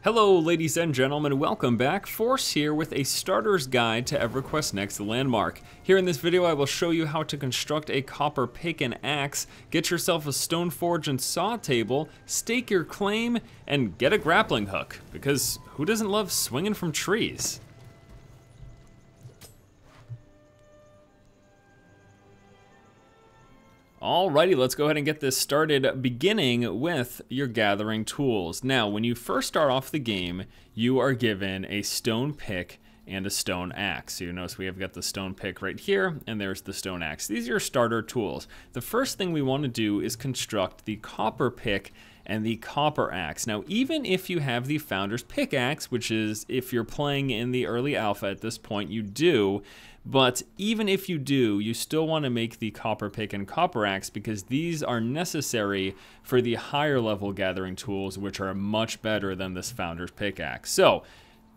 Hello ladies and gentlemen, welcome back. Force here with a starter's guide to EverQuest Next Landmark. Here in this video I will show you how to construct a copper pick and axe, get yourself a stone forge and saw table, stake your claim, and get a grappling hook, because who doesn't love swinging from trees? Alrighty, let's go ahead and get this started, beginning with your gathering tools. Now, when you first start off the game, you are given a stone pick and a stone axe. So you notice we have got the stone pick right here, and there's the stone axe. These are your starter tools. The first thing we want to do is construct the copper pick and the copper axe. Now, even if you have the founder's pickaxe, which is, if you're playing in the early alpha at this point, you do, but even if you do, you still want to make the copper pick and copper axe because these are necessary for the higher level gathering tools, which are much better than this founder's pickaxe. So,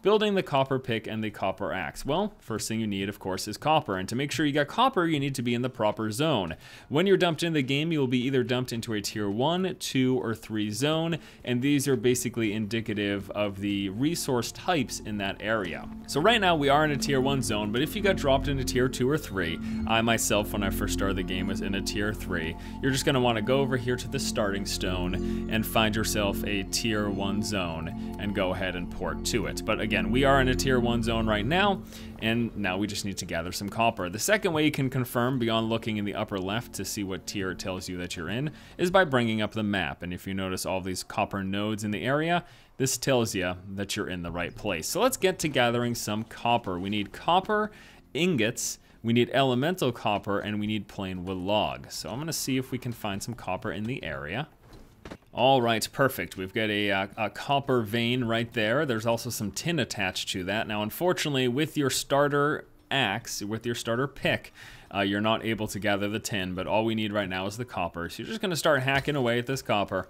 building the copper pick and the copper axe. Well, first thing you need, of course, is copper. And to make sure you got copper, you need to be in the proper zone. When you're dumped in the game, you will be either dumped into a tier 1, 2, or 3 zone. And these are basically indicative of the resource types in that area. So right now we are in a tier 1 zone, but if you got dropped into tier 2 or 3, I myself, when I first started the game, was in a tier 3. You're just gonna wanna go over here to the starting stone and find yourself a tier 1 zone and go ahead and port to it. But again, we are in a tier 1 zone right now, and now we just need to gather some copper. The second way you can confirm beyond looking in the upper left to see what tier it tells you that you're in is by bringing up the map. And if you notice all these copper nodes in the area, this tells you that you're in the right place. So let's get to gathering some copper. We need copper ingots, we need elemental copper, and we need plain wood log. So I'm gonna see if we can find some copper in the area. All right, perfect. We've got a copper vein right there. There's also some tin attached to that. Now, unfortunately, with your starter axe, with your starter pick, you're not able to gather the tin, but all we need right now is the copper. So you're just gonna start hacking away at this copper.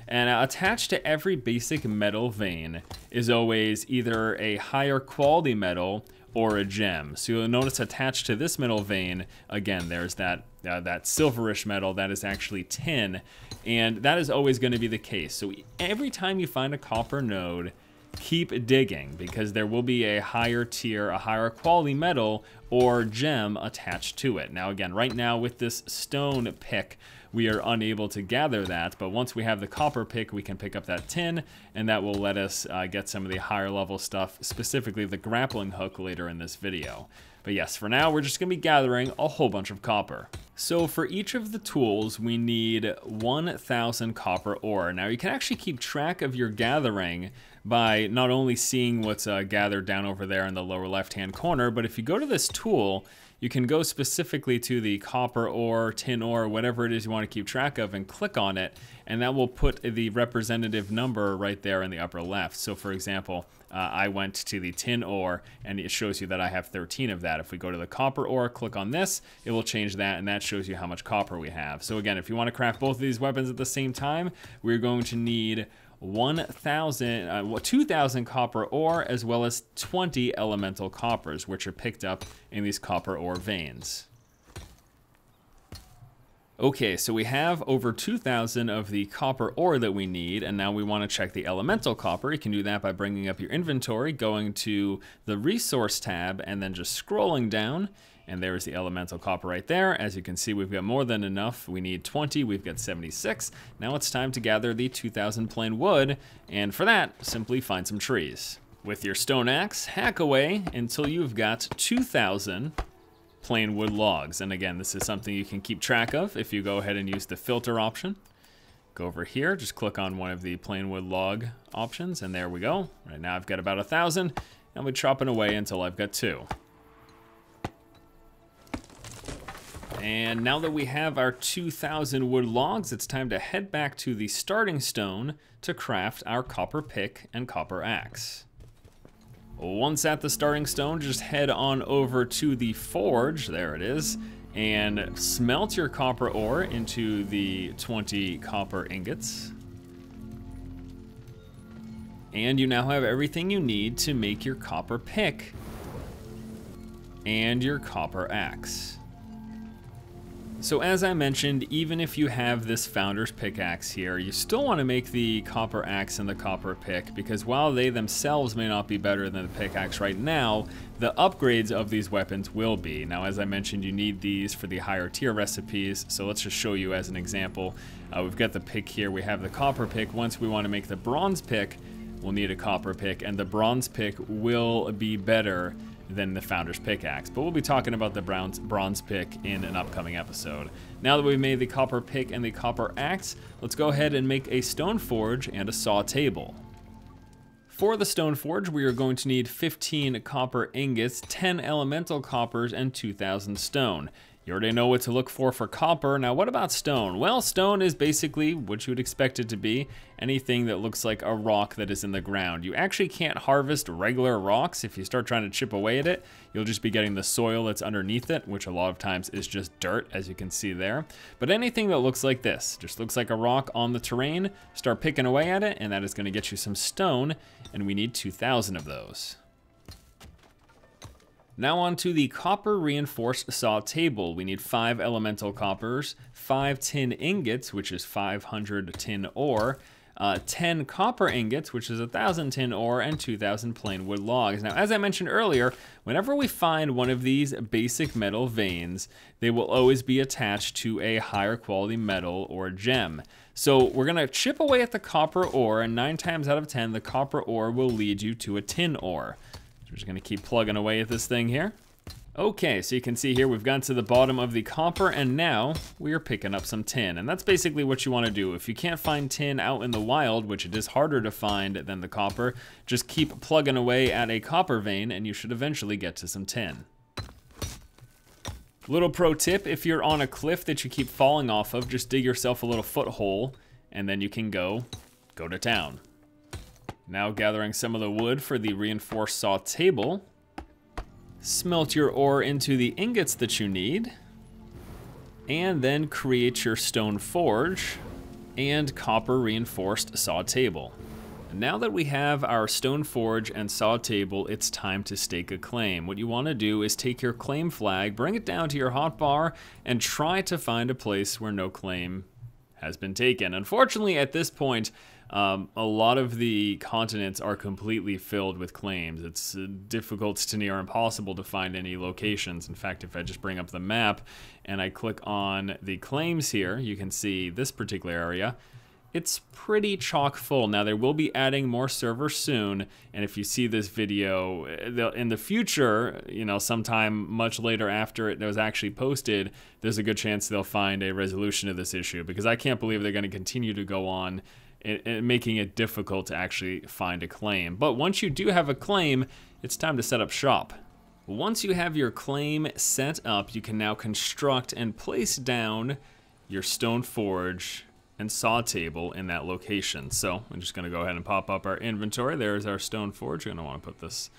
And attached to every basic metal vein is always either a higher quality metal or a gem. So you'll notice attached to this metal vein, again, there's that silverish metal that is actually tin, and that is always going to be the case. So every time you find a copper node, keep digging, because there will be a higher tier, a higher quality metal or gem attached to it. Now again, right now with this stone pick, we are unable to gather that, but once we have the copper pick, we can pick up that tin, and that will let us get some of the higher level stuff, specifically the grappling hook later in this video. But yes, for now, we're just gonna be gathering a whole bunch of copper. So for each of the tools, we need 1,000 copper ore. Now you can actually keep track of your gathering by not only seeing what's gathered down over there in the lower left-hand corner, but if you go to this tool, you can go specifically to the copper ore, tin ore, whatever it is you want to keep track of, and click on it, and that will put the representative number right there in the upper left. So for example, I went to the tin ore, and it shows you that I have 13 of that. If we go to the copper ore, click on this, it will change that, and that shows you how much copper we have. So again, if you want to craft both of these weapons at the same time, we're going to need 2,000 copper ore, as well as 20 elemental coppers, which are picked up in these copper ore veins. Okay, so we have over 2,000 of the copper ore that we need, and now we want to check the elemental copper. You can do that by bringing up your inventory, going to the resource tab, and then just scrolling down. And there's the elemental copper right there. As you can see, we've got more than enough. We need 20, we've got 76. Now it's time to gather the 2,000 plain wood, and for that, simply find some trees. With your stone axe, hack away until you've got 2,000 plain wood logs. And again, this is something you can keep track of if you go ahead and use the filter option. Go over here, just click on one of the plain wood log options, and there we go. Right now I've got about 1,000, and we're chopping away until I've got 2. And now that we have our 2,000 wood logs, it's time to head back to the starting stone to craft our copper pick and copper axe. Once at the starting stone, just head on over to the forge, there it is, and smelt your copper ore into the 20 copper ingots. And you now have everything you need to make your copper pick and your copper axe. So as I mentioned, even if you have this founder's pickaxe here, you still want to make the copper axe and the copper pick, because while they themselves may not be better than the pickaxe right now, the upgrades of these weapons will be. Now, as I mentioned, you need these for the higher tier recipes, so let's just show you as an example. We've got the pick here, we have the copper pick. Once we want to make the bronze pick, we'll need a copper pick, and the bronze pick will be better than the founder's pickaxe, but we'll be talking about the bronze pick in an upcoming episode. Now that we've made the copper pick and the copper axe, let's go ahead and make a stone forge and a saw table. For the stone forge, we are going to need 15 copper ingots, 10 elemental coppers, and 2,000 stone. You already know what to look for copper. Now, what about stone? Well, stone is basically what you would expect it to be. Anything that looks like a rock that is in the ground. You actually can't harvest regular rocks. If you start trying to chip away at it, you'll just be getting the soil that's underneath it, which a lot of times is just dirt, as you can see there. But anything that looks like this, just looks like a rock on the terrain, start picking away at it, and that is going to get you some stone, and we need 2,000 of those. Now on to the copper reinforced saw table. We need 5 elemental coppers, 5 tin ingots, which is 500 tin ore, 10 copper ingots, which is 1,000 tin ore, and 2,000 plain wood logs. Now, as I mentioned earlier, whenever we find one of these basic metal veins, they will always be attached to a higher quality metal or gem. So we're gonna chip away at the copper ore, and 9 times out of 10, the copper ore will lead you to a tin ore. We're just gonna keep plugging away at this thing here. Okay, so you can see here we've gotten to the bottom of the copper, and now we are picking up some tin. And that's basically what you wanna do. If you can't find tin out in the wild, which it is harder to find than the copper, just keep plugging away at a copper vein and you should eventually get to some tin. Little pro tip, if you're on a cliff that you keep falling off of, just dig yourself a little foothold and then you can go to town. Now gathering some of the wood for the reinforced saw table. Smelt your ore into the ingots that you need. And then create your stone forge and copper reinforced saw table. And now that we have our stone forge and saw table, it's time to stake a claim. What you want to do is take your claim flag, bring it down to your hotbar, and try to find a place where no claim has been taken. Unfortunately, at this point, a lot of the continents are completely filled with claims. It's difficult to near impossible to find any locations. In fact, if I just bring up the map and I click on the claims here, you can see this particular area. It's pretty chock full. Now, they will be adding more servers soon, and if you see this video in the future, you know, sometime much later after it was actually posted, there's a good chance they'll find a resolution to this issue, because I can't believe they're going to continue to go on making it difficult to actually find a claim. But once you do have a claim, it's time to set up shop. Once you have your claim set up, you can now construct and place down your stone forge and saw table in that location. So I'm just gonna go ahead and pop up our inventory. There's our stone forge. You're gonna wanna put this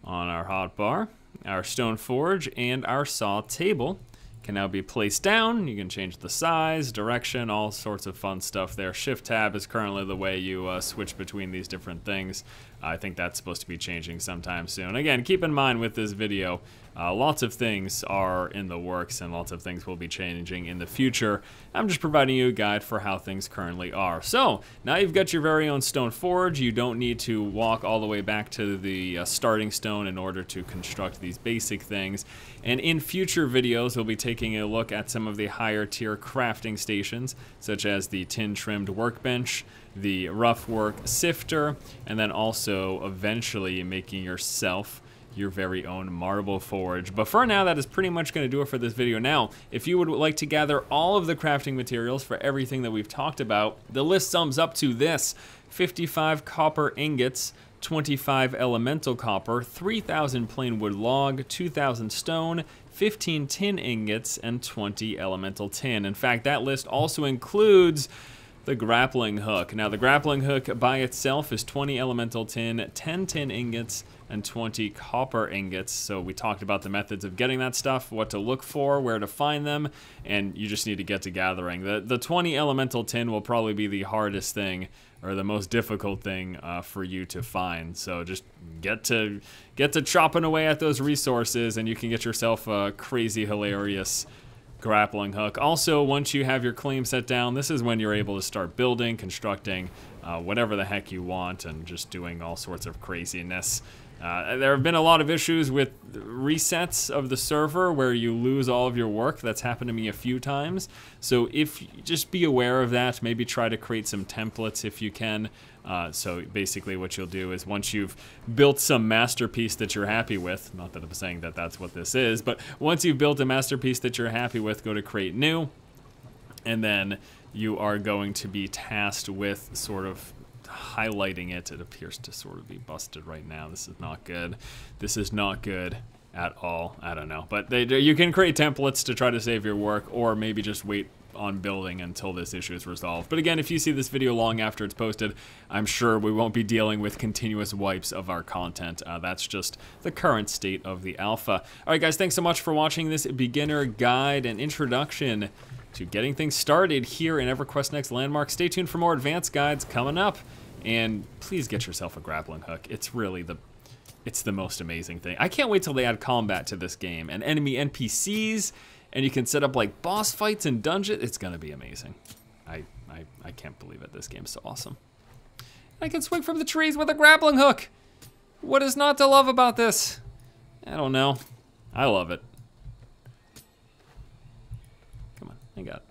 on our hotbar. Our stone forge and our saw table can now be placed down. You can change the size, direction, all sorts of fun stuff there. Shift tab is currently the way you switch between these different things. I think that's supposed to be changing sometime soon. Again, keep in mind with this video, lots of things are in the works and lots of things will be changing in the future. I'm just providing you a guide for how things currently are. So now you've got your very own stone forge. You don't need to walk all the way back to the starting stone in order to construct these basic things. And in future videos, we'll be taking a look at some of the higher tier crafting stations, such as the tin trimmed workbench, the rough work sifter, and then also eventually making yourself your very own marble forge. But for now, that is pretty much going to do it for this video. Now, if you would like to gather all of the crafting materials for everything that we've talked about, the list sums up to this: 55 copper ingots, 25 elemental copper, 3,000 plain wood log, 2,000 stone, 15 tin ingots, and 20 elemental tin. In fact, that list also includes the grappling hook. Now, the grappling hook by itself is 20 elemental tin, 10 tin ingots, and 20 copper ingots. So we talked about the methods of getting that stuff, what to look for, where to find them, and you just need to get to gathering. The 20 elemental tin will probably be the hardest thing, or the most difficult thing for you to find. So just get to chopping away at those resources, and you can get yourself a crazy, hilarious grappling hook. Also, once you have your claim set down, this is when you're able to start building, constructing, whatever the heck you want, and just doing all sorts of craziness. There have been a lot of issues with resets of the server where you lose all of your work. That's happened to me a few times. So just be aware of that. Maybe try to create some templates if you can. So basically what you'll do is once you've built some masterpiece that you're happy with, not that I'm saying that that's what this is, but once you've built a masterpiece that you're happy with, go to create new, and then you are going to be tasked with sort of highlighting it. It appears to sort of be busted right now. This is not good. This is not good at all. I don't know. But you can create templates to try to save your work, or maybe just wait on building until this issue is resolved. But again, if you see this video long after it's posted, I'm sure we won't be dealing with continuous wipes of our content. That's just the current state of the alpha. All right, guys, thanks so much for watching this beginner guide and introduction to getting things started here in EverQuest Next Landmark. Stay tuned for more advanced guides coming up, and please get yourself a grappling hook. It's really it's the most amazing thing. I can't wait till they add combat to this game and enemy NPCs, and you can set up like boss fights and dungeons. It's gonna be amazing. I can't believe it. This game's so awesome. I can swing from the trees with a grappling hook. What is not to love about this? I don't know. I love it. Come on, I got it.